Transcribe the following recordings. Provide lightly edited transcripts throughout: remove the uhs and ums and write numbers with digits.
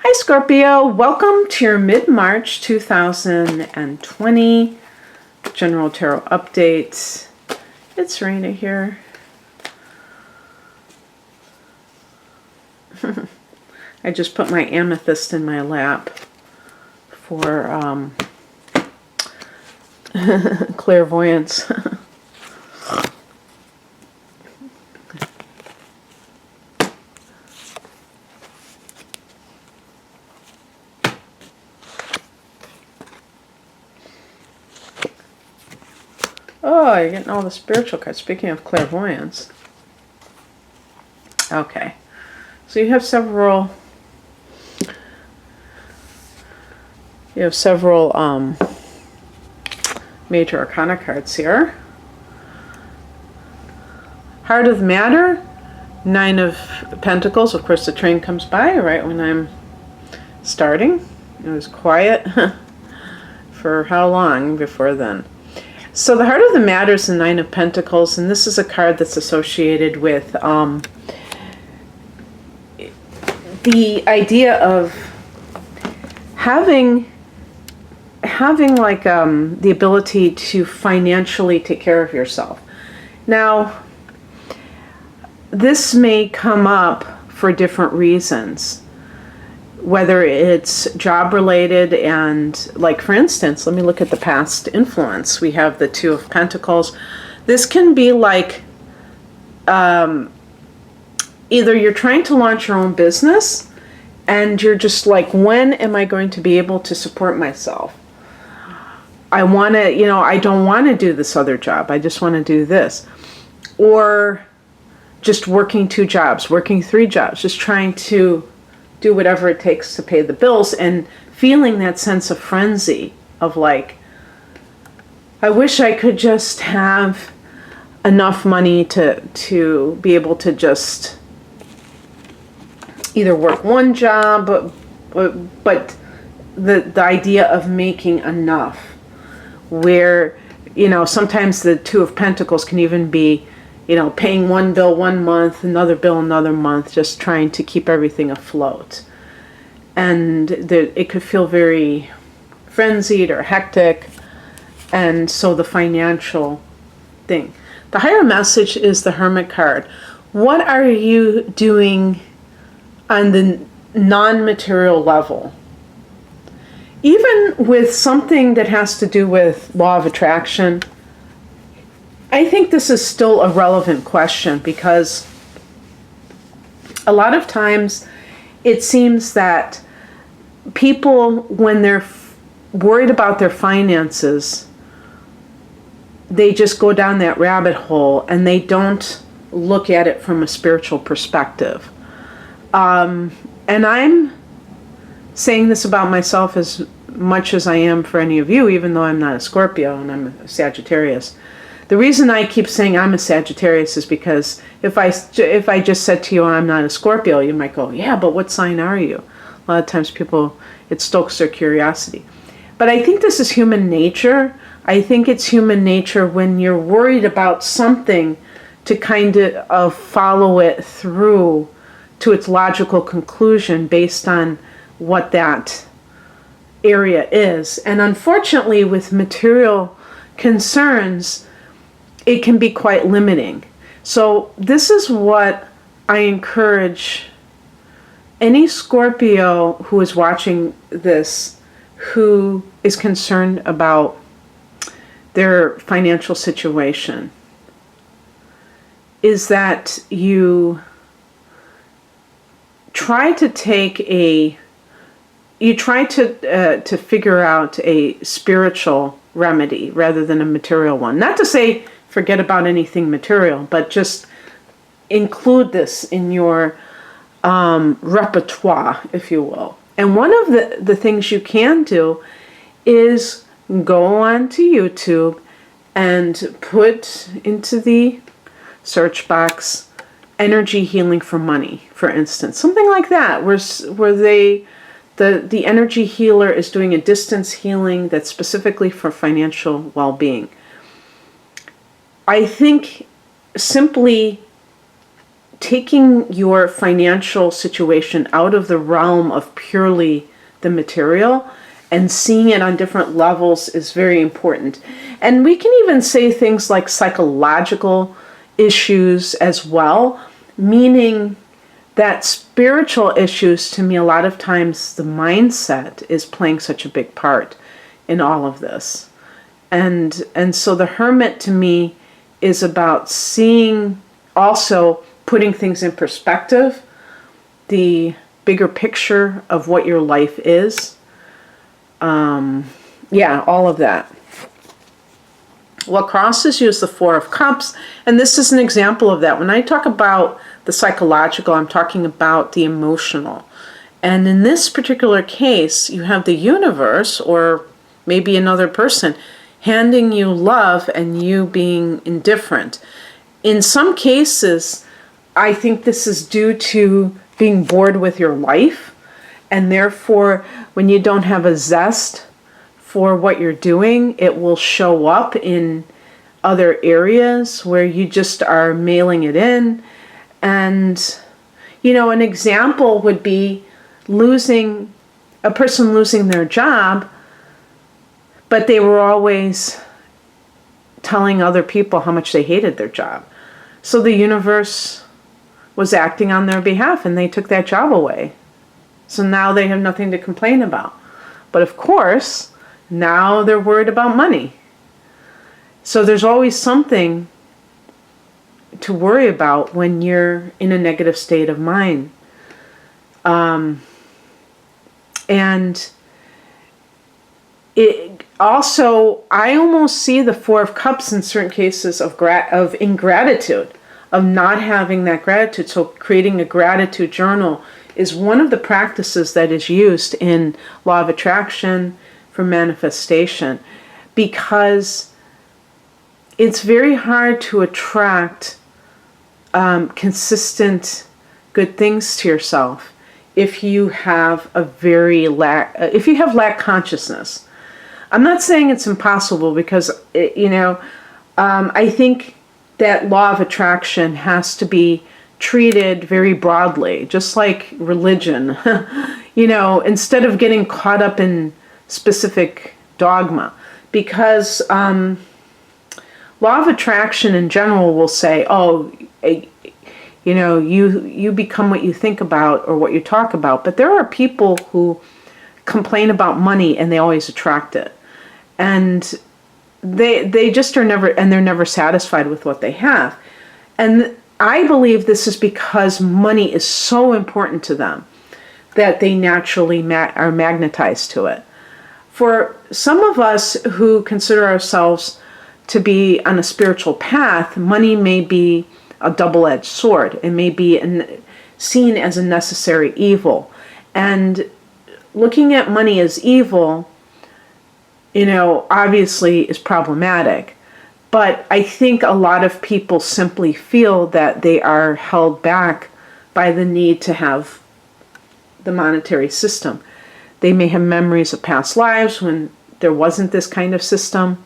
Hi Scorpio, welcome to your mid-March 2020 General Tarot Update. It's Raina here. I just put my amethyst in my lap for clairvoyance. Oh, you're getting all the spiritual cards. Speaking of clairvoyance. Okay. So you have several major arcana cards here. Heart of the matter, 9 of Pentacles. Of course, the train comes by right when I'm starting. It was quiet for how long before then? So the heart of the matter is the 9 of Pentacles, and this is a card that's associated with the idea of having like the ability to financially take care of yourself. Now, this may come up for different reasons, whether it's job related, and like for instance, let me look at the past influence. We have the 2 of Pentacles. This can be like either you're trying to launch your own business and you're just like, when am I going to be able to support myself? I want to, I don't want to do this other job. I just want to do this. Or just working 2 jobs, working 3 jobs, just trying to do whatever it takes to pay the bills, and feeling that sense of frenzy of like, I wish I could just have enough money to be able to just either work 1 job, but the idea of making enough, where sometimes the 2 of Pentacles can even be paying 1 bill 1 month, another bill another month, just trying to keep everything afloat. And it could feel very frenzied or hectic. And so the financial thing. The higher message is the Hermit card. What are you doing on the non-material level? Even with something that has to do with law of attraction, I think this is still a relevant question, because a lot of times it seems that people, when they're worried about their finances, they just go down that rabbit hole and they don't look at it from a spiritual perspective. And I'm saying this about myself as much as I am for any of you, even though I'm not a Scorpio and I'm a Sagittarius. The reason I keep saying I'm a Sagittarius is because if I just said to you I'm not a Scorpio, you might go, yeah, but what sign are you? A lot of times it stokes their curiosity. But I think this is human nature. I think it's human nature when you're worried about something to kind of follow it through to its logical conclusion based on what that area is. And unfortunately, with material concerns, it can be quite limiting. So this is what I encourage any Scorpio who is watching this, who is concerned about their financial situation, is that you try to figure out a spiritual remedy rather than a material one. Not to say forget about anything material, but just include this in your repertoire, if you will. And one of the things you can do is go on to YouTube and put into the search box energy healing for money, for instance. Something like that, where the energy healer is doing a distance healing that's specifically for financial well-being. I think simply taking your financial situation out of the realm of purely the material and seeing it on different levels is very important. And we can even say things like psychological issues as well, meaning that spiritual issues, to me, a lot of times the mindset is playing such a big part in all of this. And so the Hermit to me is about seeing, also putting things in perspective, the bigger picture of what your life is. Yeah, all of that. What crosses you is the Four of Cups, and this is an example of that. When I talk about the psychological, I'm talking about the emotional. And in this particular case, you have the universe, or maybe another person, handing you love and you being indifferent. In some cases, I think this is due to being bored with your life, and therefore, when you don't have a zest for what you're doing, it will show up in other areas where you just are mailing it in. And, an example would be a person losing their job, but they were always telling other people how much they hated their job. So the universe was acting on their behalf and they took that job away. So now they have nothing to complain about. But of course, now they're worried about money. So there's always something to worry about when you're in a negative state of mind. And it also, I almost see the Four of Cups in certain cases of ingratitude, of not having that gratitude. So creating a gratitude journal is one of the practices that is used in Law of Attraction for manifestation, because it's very hard to attract consistent good things to yourself if you have lack consciousness. I'm not saying it's impossible, because I think that Law of Attraction has to be treated very broadly, just like religion. Instead of getting caught up in specific dogma, because Law of Attraction in general will say, you become what you think about or what you talk about. But there are people who complain about money and they always attract it. And they just are never, and they're never satisfied with what they have. And I believe this is because money is so important to them that they naturally are magnetized to it. For some of us who consider ourselves to be on a spiritual path, money may be a double-edged sword. It may be seen as a necessary evil. And looking at money as evil, obviously is problematic. But I think a lot of people simply feel that they are held back by the need to have the monetary system. They may have memories of past lives when there wasn't this kind of system,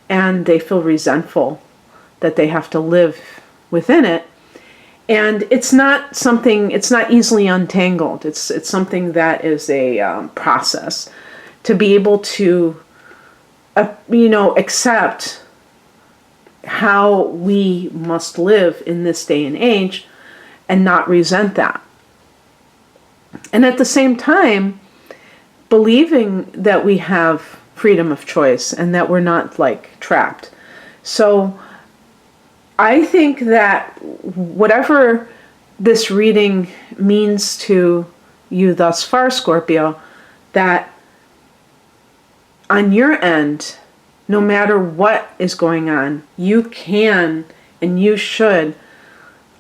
and they feel resentful that they have to live within it. And it's not easily untangled. It's something that is a process to be able to, accept how we must live in this day and age and not resent that. And at the same time, believing that we have freedom of choice and that we're not trapped. So I think that whatever this reading means to you thus far, Scorpio, that on your end, no matter what is going on, you can and you should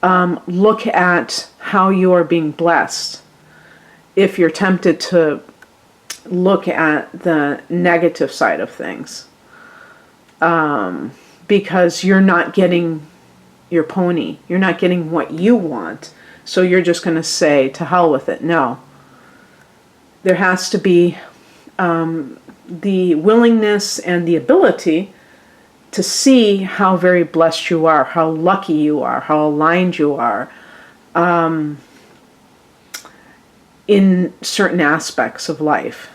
look at how you are being blessed. If you're tempted to look at the negative side of things, because you're not getting your pony, you're not getting what you want, so you're just going to say, to hell with it. No. There has to be the willingness and the ability to see how very blessed you are, how lucky you are, how aligned you are, in certain aspects of life.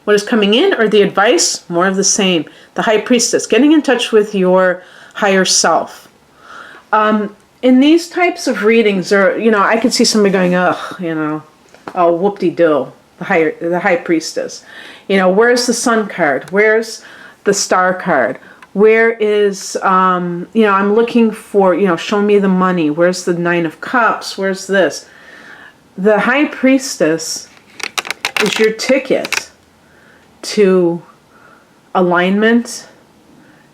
What is coming in, or the advice? More of the same. The High Priestess, getting in touch with your higher self. In these types of readings, or I could see somebody going, oh, whoop-de-doo, the High Priestess. Where's the Sun card? Where's the Star card? Where is, I'm looking for, show me the money. Where's the Nine of Cups? Where's this? The High Priestess is your ticket to alignment,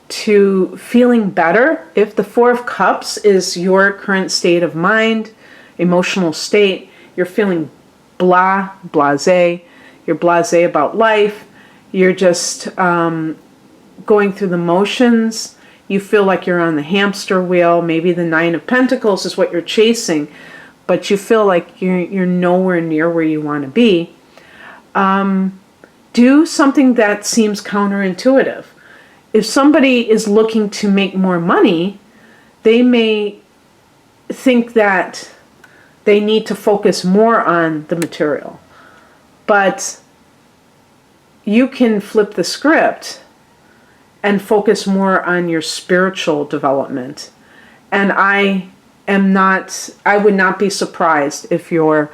to feeling better. If the Four of Cups is your current state of mind, emotional state, you're feeling blasé, you're blasé about life, you're just going through the motions, you feel like you're on the hamster wheel, maybe the Nine of Pentacles is what you're chasing, but you feel like you're nowhere near where you want to be. Do something that seems counterintuitive. If somebody is looking to make more money, they may think that they need to focus more on the material. But you can flip the script and focus more on your spiritual development. And I would not be surprised if your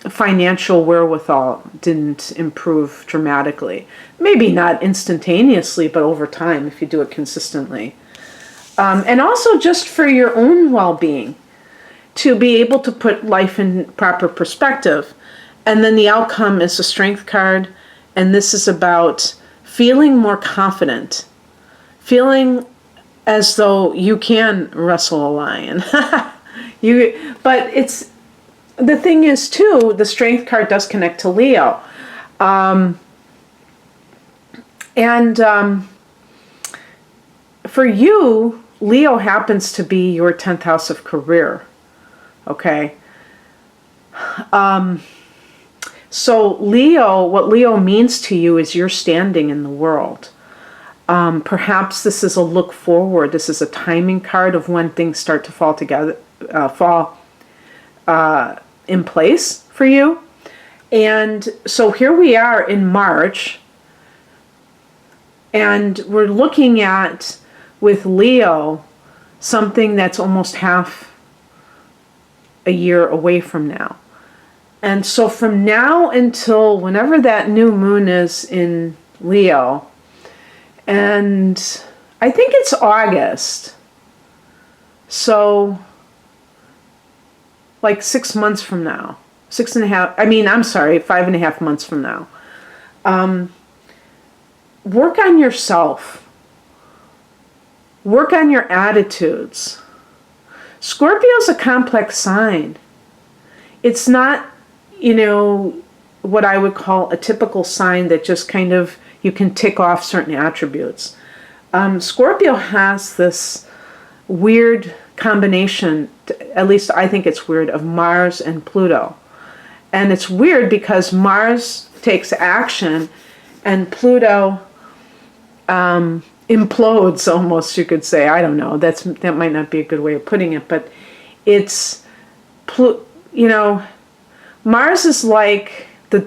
financial wherewithal didn't improve dramatically. Maybe not instantaneously, but over time if you do it consistently. And also just for your own well-being, to be able to put life in proper perspective. And then the outcome is the Strength card, and this is about feeling more confident, feeling as though you can wrestle a lion. But it's, the thing is too, the Strength card does connect to Leo. For you, Leo happens to be your 10th house of career. Okay. So Leo, what Leo means to you is your standing in the world. Perhaps this is a look forward. This is a timing card of when things start to fall together, in place for you. And so here we are in March, and we're looking at, with Leo, something that's almost half a year away from now. And so from now until whenever that new moon is in Leo, and I think it's August, so like 6 months from now, 5.5 months from now, work on yourself, work on your attitudes. Scorpio is a complex sign. It's not, what I would call a typical sign that just kind of, you can tick off certain attributes. Scorpio has this weird combination, at least I think it's weird, of Mars and Pluto. And it's weird because Mars takes action and Pluto implodes, almost, you could say. I don't know. That might not be a good way of putting it, but it's, Mars is like they're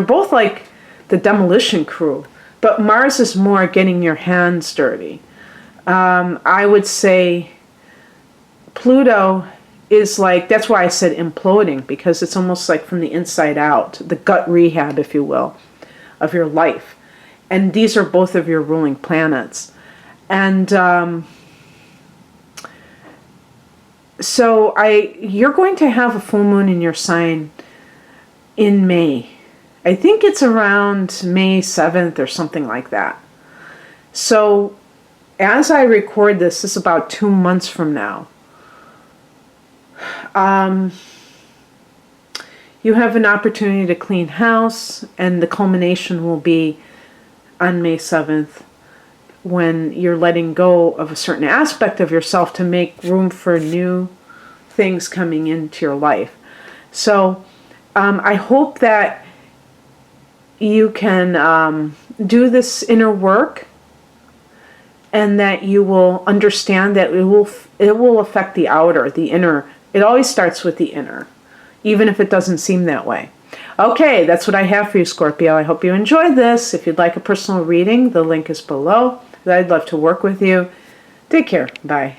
both like the demolition crew, but Mars is more getting your hands dirty. I would say Pluto is like, that's why I said imploding, because it's almost like from the inside out, the gut rehab, if you will, of your life. And these are both of your ruling planets. And so you're going to have a full moon in your sign in May. I think it's around May 7th or something like that. So as I record this is about 2 months from now. You have an opportunity to clean house, and the culmination will be on May 7th, when you're letting go of a certain aspect of yourself to make room for new things coming into your life. So I hope that you can do this inner work and that you will understand that it will affect the outer, the inner. It always starts with the inner, even if it doesn't seem that way. Okay, that's what I have for you, Scorpio. I hope you enjoyed this. If you'd like a personal reading, the link is below. I'd love to work with you. Take care. Bye.